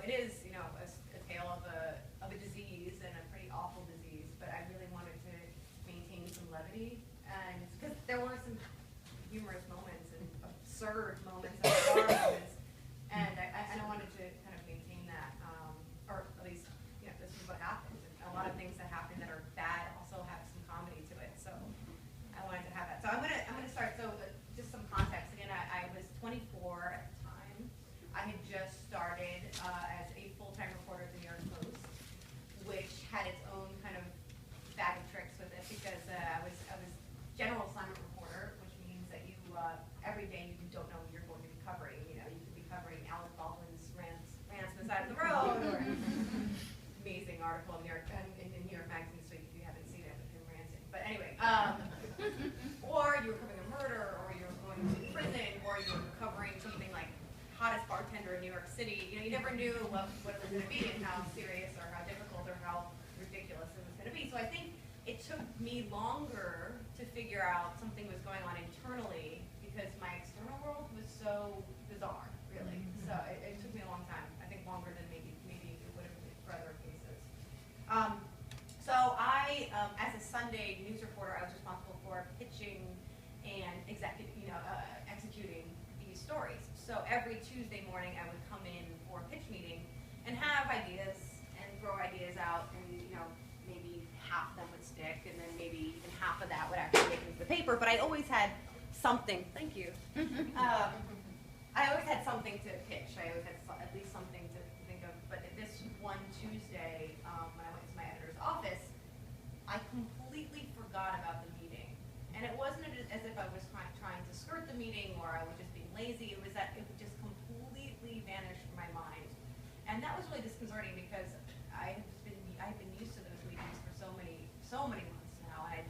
it is, you know, a tale of a disease, and a pretty awful disease, but I really wanted to maintain some levity, and because there were some humorous moments and absurd moments and bizarre moments, and I wanted to kind of maintain that, or at least, you know, this is what happens. And a lot of things that happen that are bad also have some comedy to it, so I wanted to have that. So I'm gonna start. So just some context. Again, I was 24 at the time. I had just started as a full-time reporter at the New York Post, which had its own kind of bag of tricks with it, because I was general assignment reporter, which means that you every day you don't know what you're going to be covering. You know, you could be covering Alec Baldwin's rants on the side of the road, or amazing article in New York Magazine, so if you haven't seen it with him ranting. But anyway, or you were covering a murder, or you were going to prison, or you were covering something like hottest bartender in New York City. You know, you never knew what it was going to be and how serious or how difficult or how ridiculous it was going to be. So I think it took me longer to figure out something was going on internally, because my external world was so bizarre, really. So it took me a long time. I think longer than maybe it would have been for other cases. So I, as a Sunday news reporter, I was responsible for pitching and executing these stories. So every Tuesday morning, I would come in for a pitch meeting and have ideas and throw ideas out, and maybe half of them would stick, and then maybe even half of that would actually make it into the paper. But I always had something. Thank you. I always had something to pitch. I always had at least something to think of. But this one Tuesday, when I went to my editor's office, I completely forgot about the meeting. And it wasn't as if I was trying to skirt the meeting, or I was just being lazy. It was that it just completely vanished from my mind. And that was really disconcerting, because I had been used to those meetings for so many months now. I had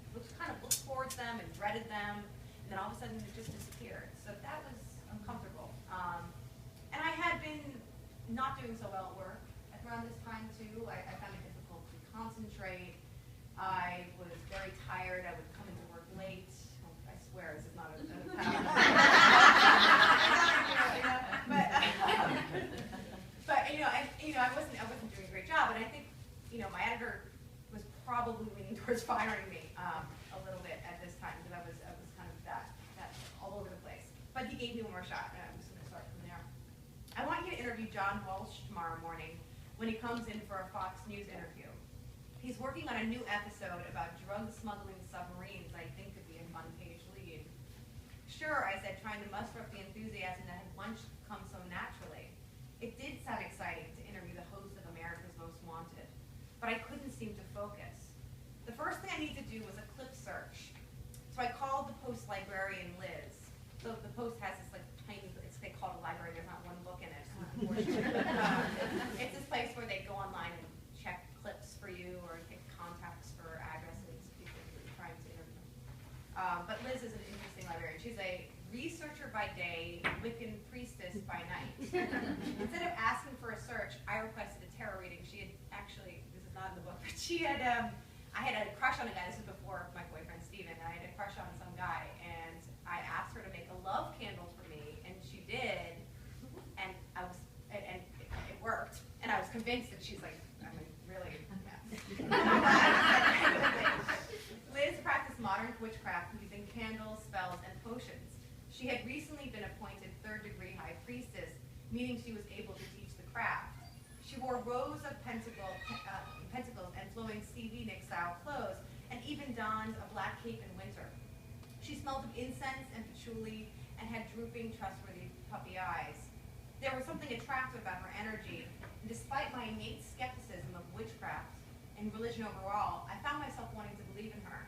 looked forward to them and dreaded them, and then all of a sudden it just disappeared. So that was uncomfortable. And I had been not doing so well at work around this time too. I found it difficult to concentrate. I was very tired. I would come into work late. I swear this is not a but I wasn't doing a great job, and I think my editor was probably leaning towards firing me a little bit at this time, because I was kind of that all over the place. But he gave me one more shot, and I'm just going to start from there. I want you to interview John Walsh tomorrow morning when he comes in for a Fox News interview. He's working on a new episode about drug smuggling submarines I think could be a fun page lead. Sure, I said, trying to muster up the enthusiasm that had once come so naturally. It did sound exciting to interview the host of America's Most Wanted, but I couldn't seem to focus. The first thing I needed to do was a clip search. So I called the Post librarian, Liz. So the Post has this tiny, they call it a library, there's not one book in it. It's this place where they go online and check clips for you, or take contacts for addresses, people who are trying to interview. But Liz is an interesting librarian. She's a researcher by day, Wiccan priestess by night. Instead of asking for a search, I requested a tarot reading. She had actually, this is not in the book, but I had a crush on a guy. This was before my boyfriend Steven. I had a crush on some guy, and I asked her to make a love candle for me, and she did, and it worked. And I was convinced that she's like, I mean, really, yeah. Liz practiced modern witchcraft using candles, spells, and potions. She had recently been appointed third-degree high priestess, meaning she was able to teach the craft. She wore rows of pentacles and flowing Stevie Nicks-style clothes, and even donned a black cape in winter. She smelled of incense and patchouli and had drooping, trustworthy puppy eyes. There was something attractive about her energy, and despite my innate skepticism of witchcraft and religion overall, I found myself wanting to believe in her.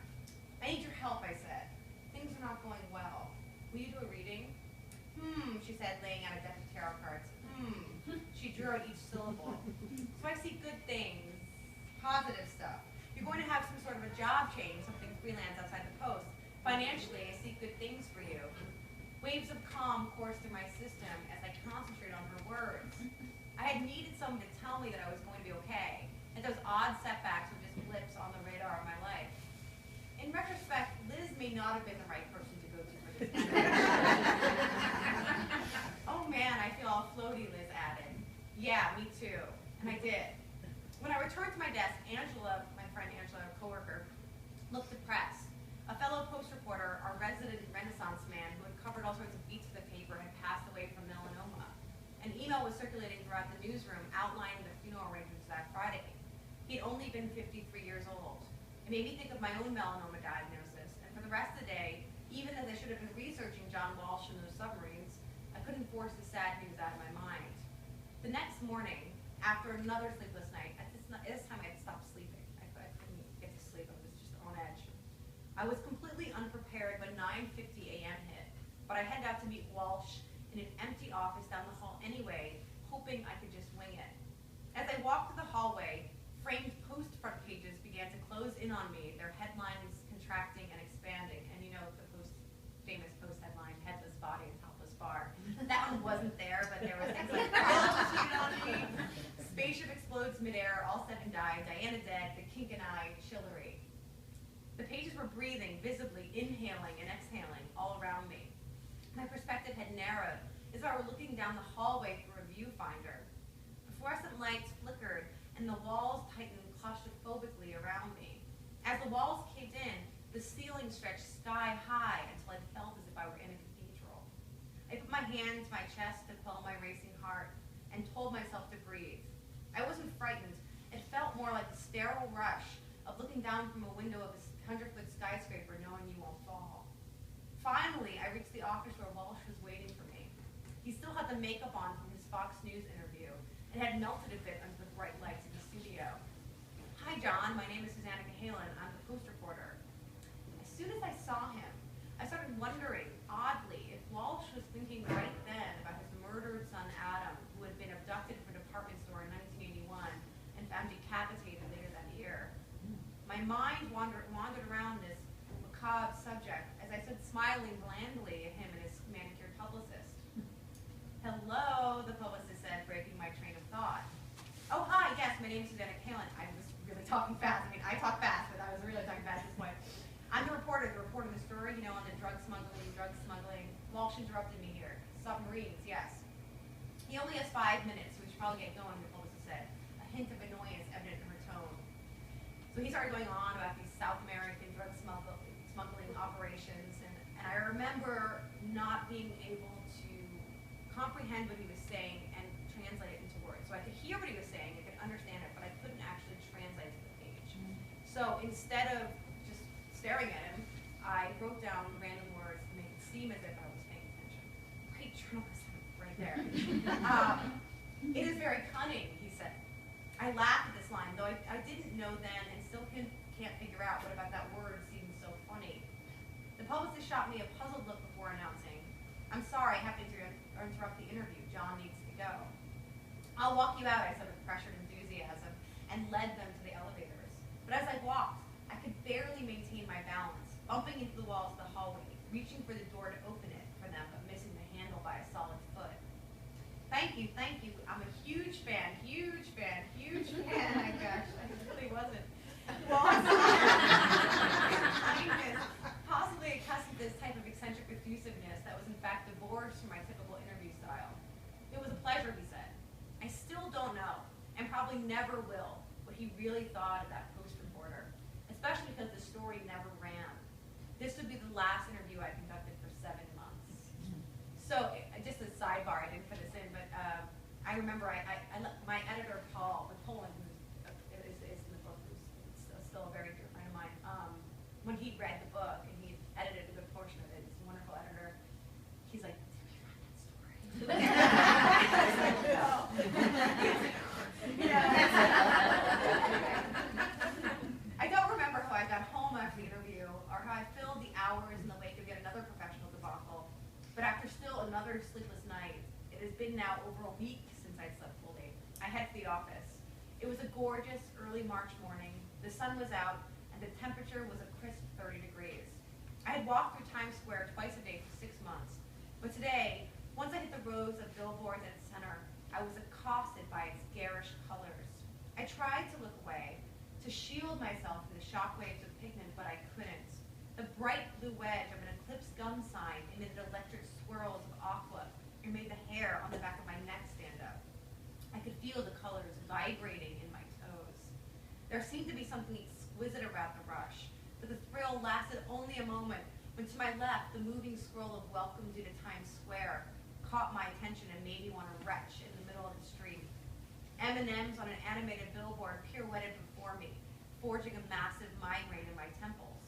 I need your help, I said. Things are not going well. Will you do a reading? She said, laying out a deck of tarot cards. She drew out each syllable. So I see good things, positive stuff. You're going to have some sort of a job change, something freelance outside the Post. Financially, I see good things for you. Waves of calm coursed through my system as I concentrated on her words. I had needed someone to tell me that I was going to be okay, and those odd setbacks were just blips on the radar of my life. In retrospect, Liz may not have been the right person to go to for this kind of Oh man, I feel all floaty, Liz added. Yeah, me too. And I did. When I returned to my desk, Angela, my friend Angela, a coworker, looked depressed. A fellow post reporter, our resident Renaissance man who had covered all sorts of beats of the paper, had passed away from melanoma. An email was circulating throughout the newsroom outlining the funeral arrangements that Friday. He'd only been 53 years old. It made me think of my own melanoma diagnosis, and for the rest of the day, even as I should have been researching John Walsh and those submarines, I couldn't force the sad news out of my mind. The next morning, after another sleepless night, at this time I had stopped sleeping. I couldn't get to sleep, I was just on edge. I was completely unprepared when 9:50 a.m. hit, but I headed out to meet Walsh in an empty office down the hall anyway, hoping I could just wing it. As I walked through the hallway, framed post front pages began to close in on me, their headlines contracting and expanding. And you know the famous post headline, headless body and topless bar. That one wasn't there, but there was things like cheated on me, spaceship explodes midair, all said and died, Diana dead, the kink and I, Chillery. The pages were breathing, visibly inhaling and exhaling all around me. My perspective had narrowed as if I were looking down the hallway through a viewfinder. Fluorescent lights flickered and the walls tightened claustrophobically around me. As the walls caved in, the ceiling stretched sky high until I felt as if I were in a cathedral. I put my hand to my chest to quell my racing heart and told myself to breathe. I wasn't frightened. It felt more like the sterile rush of looking down from a window of a 100-foot skyscraper knowing you won't fall. Finally, I reached the office where Walsh was waiting for me. He still had the makeup on from his Fox News interview and had melted a bit under the bright lights of the studio. Hi, John. My name is Susanah Cahalan. I'm the post reporter. As soon as I saw him, I started wondering, oddly, if Walsh was thinking right then about his murdered son Adam, who had been abducted from a department store in 1981 and found decapitated later that year. My mind wandered around this macabre subject as I stood smiling blandly at him and his manicured publicist. Hello, the publicist said, breaking my train of thought. Oh, hi, yes, my name is Susanah Cahalan. I was really talking fast. I mean, I talk fast, but I was really talking fast at this point. I'm the reporter of the story, you know, on the drug smuggling. Walsh interrupted me here. Submarines, yes. He only has 5 minutes, so we should probably get going, the publicist said, a hint of annoyance evident in her tone. So he started going on about these South American drug smuggling operations, and I remember not being able to comprehend what he was saying and translate it into words. So I could hear what he was saying, I could understand it, but I couldn't actually translate it to the page. So instead of just staring at him, I wrote down random words to make it seem as if I was paying attention. Great journalism right there. It is very cunning, he said. I laughed at this line, though I didn't know then and still can't figure out what about that word seemed so funny. The publicist shot me a puzzled look before announcing, I'm sorry, I have to interrupt the interview. John needs to go. I'll walk you out, I said with pressured enthusiasm, and led them to the elevators. But as I walked, I could barely maintain my balance, bumping into the walls of the hallway, reaching for the door to open it for them, but missing the handle by a solid foot. Thank you. I'm a huge fan. My gosh, I really wasn't. Walsh, kindness, possibly accustomed to this type of eccentric effusiveness that was in fact divorced from my typical interview style. It was a pleasure, he said. I still don't know, and probably never will, what he really thought of that post reporter, especially because the story never ran. This would be the last interview I conducted for 7 months. So, just a sidebar, I didn't put this in, but I remember my editor, Paul, Poland, who is in the book, who's still a very dear friend of mine, when he read the book and he edited a good portion of it, he's a wonderful editor, he's like, did we write that story? I was like, no. I don't remember how I got home after the interview or how I filled the hours in the wake of yet another professional debacle, but after still another sleepless night, it has been now over a week since I slept fully. I head to the office. It was a gorgeous early March morning. The sun was out, and the temperature was a crisp 30 degrees. I had walked through Times Square twice a day for 6 months, but today, once I hit the rows of billboards at its center, I was accosted by its garish colors. I tried to look away, to shield myself from the shockwaves of pigment, but I couldn't. The bright blue wedge of an Eclipse gun sign emitted electric swirls of aqua and made the hair on the back of my neck stand up. I could feel the colors vibrating in my toes. There seemed to be something exquisite about the rush, but the thrill lasted only a moment when to my left, the moving scroll of Welcome Due to Times Square caught my attention and made me want to retch in the middle of the street. M&Ms on an animated billboard pirouetted before me, forging a massive migraine in my temples.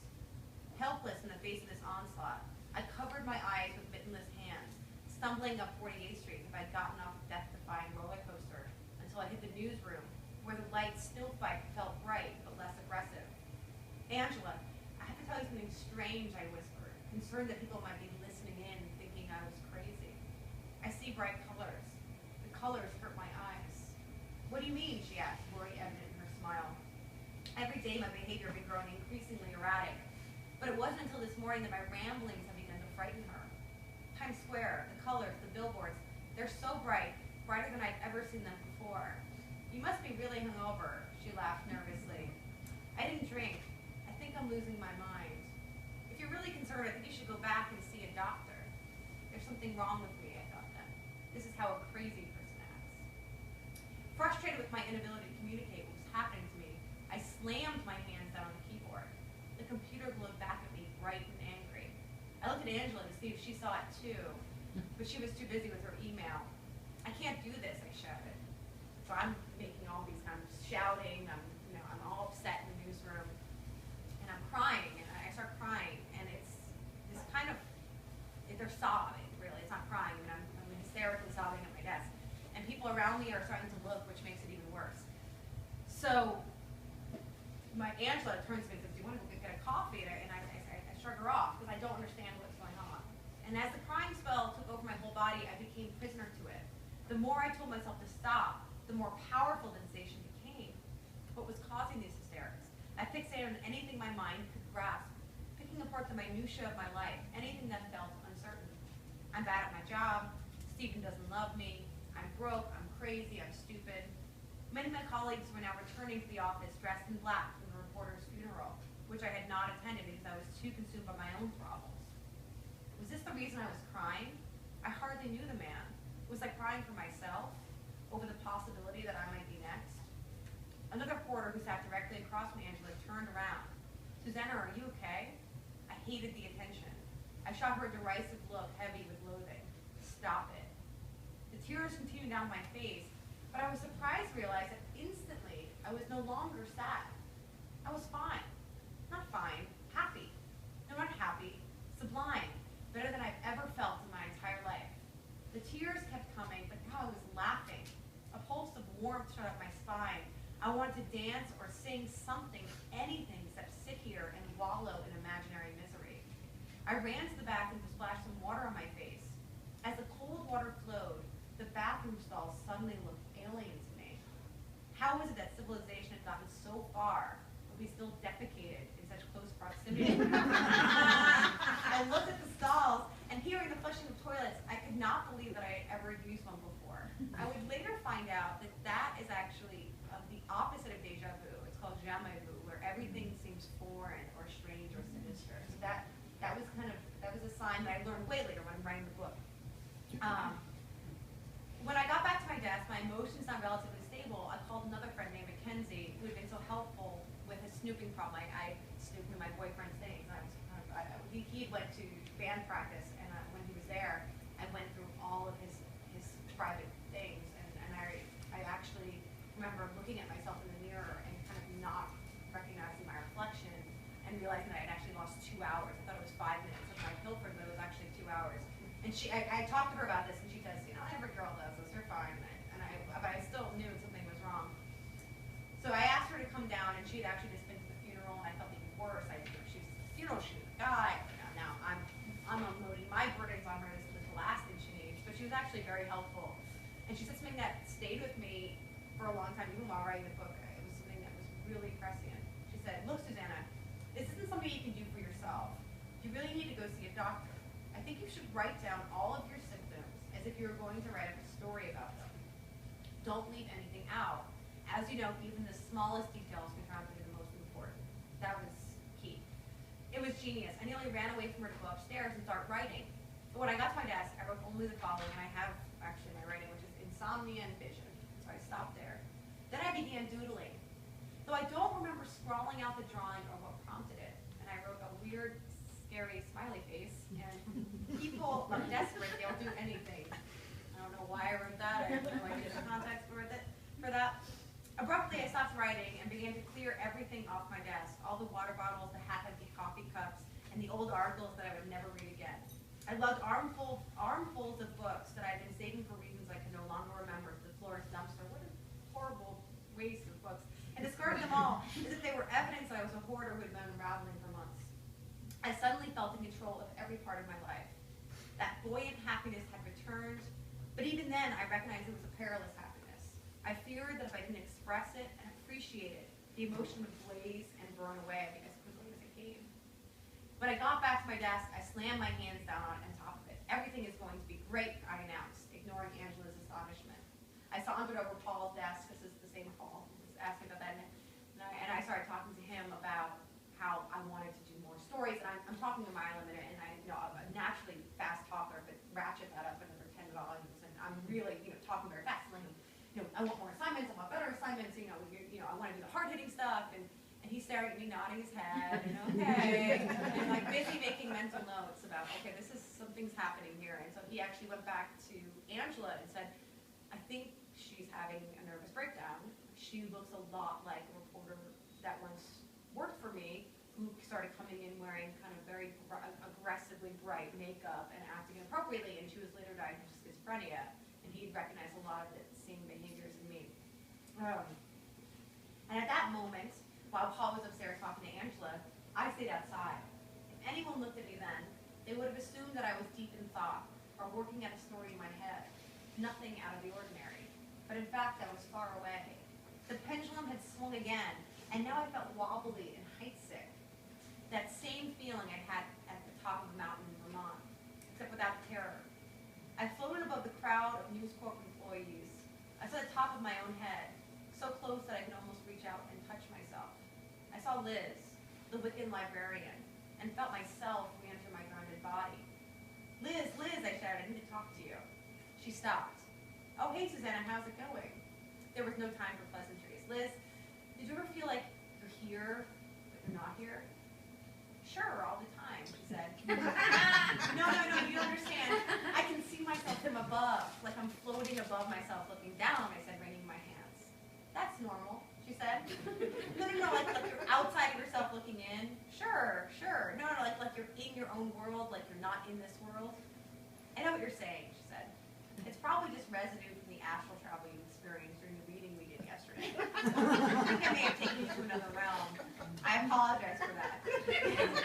Helpless in the face of this onslaught, I covered my eyes with mittenless hands, stumbling up 48th Street as if I'd gotten off a death-defying roller coaster until I hit the newsroom, where the lights still felt bright but less aggressive. Angela, I have to tell you something strange, I whispered, concerned that people might be listening in, thinking I was crazy. I see bright colors. The colors hurt my eyes. What do you mean, she asked, worry evident in her smile. Every day my behavior had been growing increasingly erratic, but it wasn't until this morning that my ramblings had begun to frighten her. Times Square, the colors, the billboards, they're so bright, brighter than I'd ever seen them before. You must be really hungover, she laughed nervously. I didn't drink. I think I'm losing my mind. If you're really concerned, I think you should go back and see a doctor. There's something wrong with me, I thought then. This is how a crazy person acts. Frustrated with my inability to communicate what was happening to me, I slammed my hands down on the keyboard. The computer glowed back at me, bright and angry. I looked at Angela to see if she saw it too, but she was too busy with her email. I can't do this, I shouted. So I'm making all these kind of shouting, I'm all upset in the newsroom, and I'm crying, and I start crying, and it's this kind of, they're sobbing, really, it's not crying, I mean, I'm hysterically sobbing at my desk, and people around me are starting to look, which makes it even worse. So, my Angela turns to me and says, do you want to go get a coffee? And I shrug her off, because I don't understand what's going on. And as the crying spell took over my whole body, I became prisoner to it. The more I told myself to stop, the more powerful the sensation became. What was causing these hysterics? I fixated on anything my mind could grasp, picking apart the minutiae of my life, anything that felt uncertain. I'm bad at my job, Stephen doesn't love me, I'm broke, I'm crazy, I'm stupid. Many of my colleagues were now returning to the office dressed in black from the reporter's funeral, which I had not attended because I was too consumed by my own problems. Was this the reason I was crying? I hardly knew the man. Was I crying for myself, over the possibility that I might be next? Another porter who sat directly across from Angela turned around. Susanna, are you okay? I hated the attention. I shot her a derisive look, heavy with loathing. Stop it. The tears continued down my face, but I was surprised to realize that instantly I was no longer sad. I was fine. Not fine, happy. No, not happy, sublime, better than I've ever felt in my entire life. The tears kept coming, but now I was laughing. A pulse of warmth shot up my spine. I wanted to dance or sing something, anything except sit here and wallow in imaginary misery. I ran to the bathroom to splash some water on my face. As the cold water flowed, the bathroom stalls suddenly looked alien to me. How was it that civilization had gotten so far, but we still defecated in such close proximity? I looked at the stalls, and hearing the flushing of toilets, I could not believe that I had ever used one before. I would later find out that that is actually the opposite of deja vu. It's called jamais vu, where everything seems foreign or strange or sinister. So that was a sign that I learned way later when I'm writing the book. When I got back to my desk, my emotions not relatively stable, I called another friend named Mackenzie, who had been so helpful with his snooping problem. I snooped in my boyfriend's things. He went to band practice, and when he was there, I went through all of his private things, and I actually remember looking at myself in the mirror and kind of not recognizing my reflection and realizing that I had actually lost 2 hours. I thought it was 5 minutes of my pilfering, but it was actually 2 hours. And I talked to her about this, and she says, every girl does this, you're fine. But I still knew something was wrong. So I asked her to come down, and she had actually just been to the funeral, and I felt even worse. She was at the funeral, she was a guy. Now I'm unloading my burdens on her. This was the last thing she needs. But she was actually very helpful. And she said something that stayed with me for a long time, even while writing the book. It was something that was really prescient. She said, look, Susanna, this isn't something you can do for yourself. You really need to go see a doctor. I think you should write down all of your symptoms as if you were going to write a story about them. Don't leave anything out. As you know, even the smallest details can turn out to be the most important. That was key. It was genius. I nearly ran away from her to go upstairs and start writing. But when I got to my desk, I wrote only the following, and I have actually my writing, which is insomnia and vision. So I stopped there. Though I don't remember scrawling out the drawing or what prompted it. And I wrote a weird, scary smiley face. And people are desperate, they'll do anything. I don't know why I wrote that. I have no idea the context for that. Abruptly, I stopped writing and began to clear everything off my desk. All the water bottles, the half-empty coffee cups, and the old articles that I would never read again. I lugged armfuls of books that I had been saving for reasons I could no longer remember to the florist dumpster. What a horrible waste of books. And discarded them all as if they were evidence that I was a hoarder who had been unraveling for months. I suddenly felt in control of every part of my life. That buoyant happiness had returned, but even then I recognized it was a perilous happiness. I feared that if I didn't express it and appreciate it, the emotion would blaze and burn away as quickly as it came. When I got back to my desk, I slammed my hands down on top of it. Everything is going to be great, I announced, ignoring Angela's astonishment. I sauntered over Paul's desk. This is the same Paul who was asking about that. And I started talking to him about how I wanted to do more stories. And I'm talking a mile a minute, and I'm a naturally fast talker, but ratchet that up another 10 volumes. And I'm really, talking very fast. Like, I want more assignments, I want better assignments, I want to do the hard-hitting stuff, and he's staring at me, nodding his head, and okay, and like busy making mental notes about, okay, something's happening here. And so he actually went back to Angela and said, I think she's having a nervous breakdown. She looks a lot like a reporter that once worked for me, who started coming in wearing kind of very aggressively bright makeup and acting inappropriately, and she was later diagnosed with schizophrenia, and he'd recognized a lot of the same behaviors in me. And at that moment, while Paul was upstairs talking to Angela, I stayed outside. If anyone looked at me then, they would have assumed that I was deep in thought or working at a story in my head. Nothing out of the ordinary. But in fact, I was far away. The pendulum had swung again, and now I felt wobbly and height sick. That same feeling I had at the top of the mountain in Vermont, except without terror. I floated above the crowd of News Corp employees. I saw the top of my own head, so close that I could almost reach out and touch myself. I saw Liz, the Wiccan librarian, and felt myself re-enter my grounded body. Liz, I shouted, I need to talk to you. She stopped. Oh, hey, Susanna, how's it going? There was no time for pleasantries. Liz, did you ever feel like you're here, but you're not here? Sure, all the time, she said. No, you don't understand. I can see myself from above, like I'm floating above myself, looking down, I said, wringing my hands. That's normal, she said. No, like you're outside of yourself looking in. Sure. No, like you're in your own world, like you're not in this world. I know what you're saying, she said. It's probably just residue from the astral travel you experienced during the reading we did yesterday. I think I may have taken you to another realm. I apologize for that.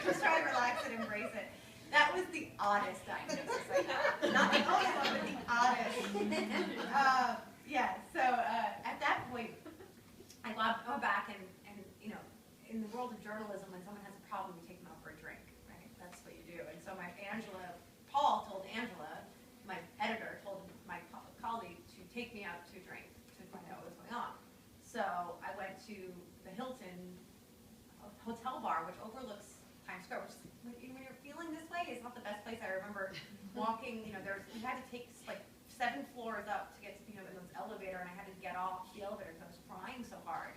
Just try to relax and embrace it. That was the oddest diagnosis I had. Not the only one, but the oddest. So at that point, I go back and in the world of journalism, when someone has a problem, you take them out for a drink, right? That's what you do. And so Paul told Angela, my editor told my colleague to take me out to drink to find out what was going on. So I went to the Hilton hotel bar, which overlooks Times Square, which when you're feeling this way, it's not the best place. I remember walking, we had to take like 7 floors up to get to, in this elevator, and I had to get off the elevator because I was crying so hard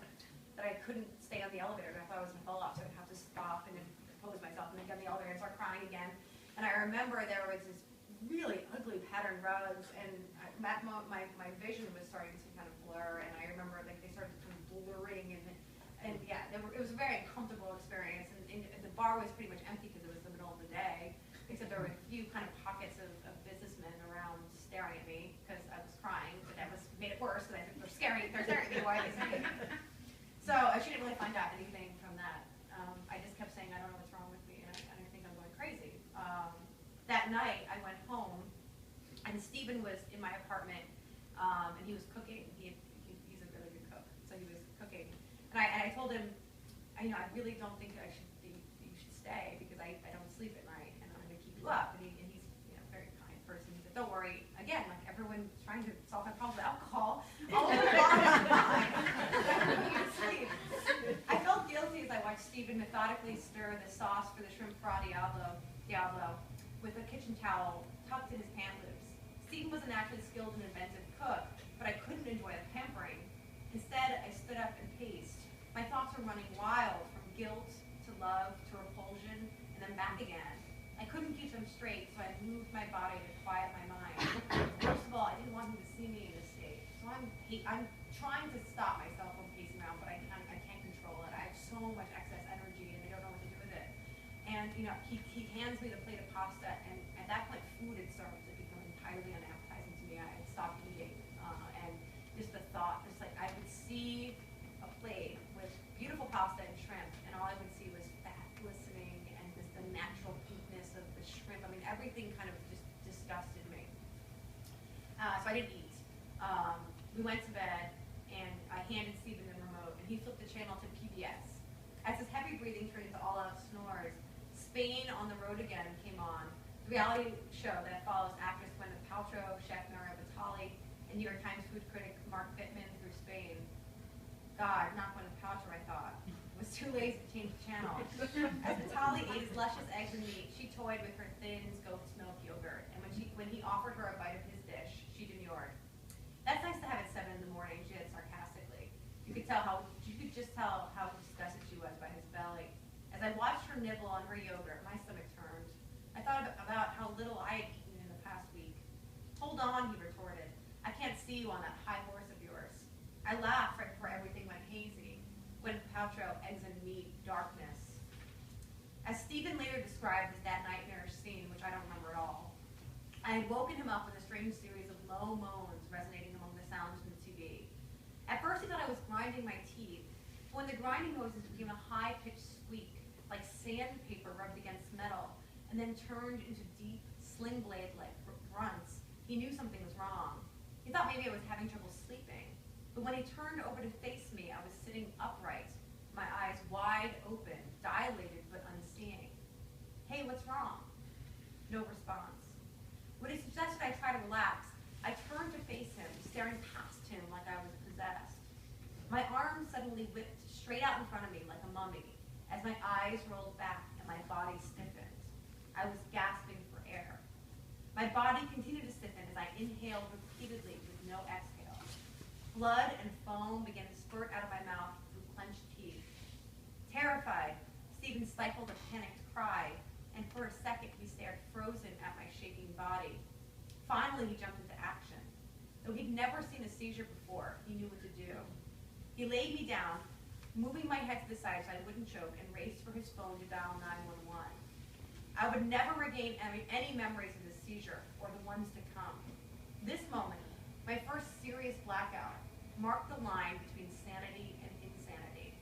that I couldn't stay on the elevator. I thought I was going to fall off, so I'd have to stop and then compose myself and then get on the elevator and start crying again. And I remember there was this really ugly patterned rugs, and my vision was starting to kind of blur, and I remember like they started kind of blurring, and yeah, it was a very uncomfortable experience, and the bar was pretty much empty because it was the middle of the day, except there were a few kind of pockets of businessmen around staring at me because I was crying, but that made it worse because I think they're staring at me, why are they staring at me? So she didn't really find out anything from that. I just kept saying, I don't know what's wrong with me, and I think I'm going crazy. That night, I went home, and Stephen was in my apartment, and he was cooking. He's a really good cook, so he was cooking. And I told him, I really don't think that you should stay because I don't sleep at night, and I'm going to keep you up. And he's a very kind person. He said, don't worry. Again, like everyone's trying to solve my problem with alcohol. All the problems are fine. You sleep. I felt guilty as I watched Stephen methodically stir the sauce for the shrimp fra diablo with a kitchen towel tucked in his pant loops. Stephen was a naturally skilled and inventive cook, but I couldn't enjoy the pampering. Instead, I stood up and paced, My thoughts were running wild, from guilt to love to repulsion, and then back again. I couldn't keep them straight, so I moved my body to quiet my mind. First of all, I didn't want him to see me in this state, so I'm trying to stop myself from pacing around, but I can't control it. I have so much excess energy, and I don't know what to do with it. And he hands me the plate of pasta, and at that point, food had started to become entirely unappetizing to me. I had stopped eating, and just the thought, just like I would see a plate with beautiful pasta and shrimp, and all I would see was fat glistening and just the natural pinkness of the shrimp. I mean, everything kind of just disgusted me. So I didn't eat. We went to bed, and I handed Stephen the remote, and he flipped the channel to PBS. As his heavy breathing turned into all-out snores, Spain on the Road Again came on, the reality show that follows actress Gwyneth Paltrow, chef Mario Batali, and New York Times food critic Mark Bittman through Spain. God, not Gwyneth Paltrow, I thought. Was too lazy to change the channel. As Batali ate his luscious eggs and meat, she toyed with her thin goat's milk yogurt, and when he offered her a bite of his dish, she demurred. That's nice to have at 7 in the morning, she said sarcastically. You could just tell how disgusted she was by his belly. As I watched her nibble on her yogurt, my stomach turned. I thought about how little I had eaten in the past week. Hold on, he retorted. I can't see you on that high horse of yours. I laughed right before everything went hazy. Gwyneth Paltrow, eggs and meat, darkness. As Stephen later described as that nightmarish scene, which I don't remember at all, I had woken him up with a strange series of low moans resonating among the sounds from the TV. At first he thought I was grinding my teeth, but when the grinding noises became a high-pitched squeak, like sandpaper rubbed against metal, and then turned into deep, sling blade-like grunts, he knew something was wrong. He thought maybe I was having trouble sleeping, but when he turned over to face me, I was sitting upright, my eyes wide open, dilated but unseeing. Hey, what's wrong? No response. When he suggested I try to relax, I turned to face him, staring past him like I was possessed. My arms suddenly whipped straight out in front of me like a mummy, as my eyes rolled back and my body stiffened. I was gasping for air. My body continued to stiffen as I inhaled repeatedly with no exhale. Blood and foam began to spurt out of my mouth through clenched teeth. Terrified, Stephen stifled a panicked cry, and for a second he stared frozen at my shaking body. Finally, he jumped into action. Though he'd never seen a seizure before, he knew what to do. He laid me down, moving my head to the side so I wouldn't choke, and raced for his phone to dial 911. I would never regain any memories of the seizure or the ones to come. This moment, my first serious blackout, marked the line between sanity and insanity.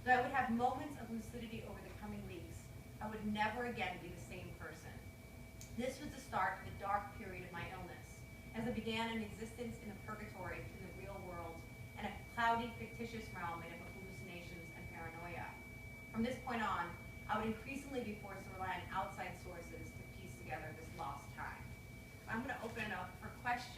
Though I would have moments of lucidity over the coming weeks, I would never again be the same person. This was the start of the dark period of my illness, as I began an existence in a purgatory between the real world and a cloudy, fictitious realm made up of hallucinations and paranoia. From this point on, I would increasingly be forced to rely on outside sources to piece together this lost time. I'm going to open it up for questions.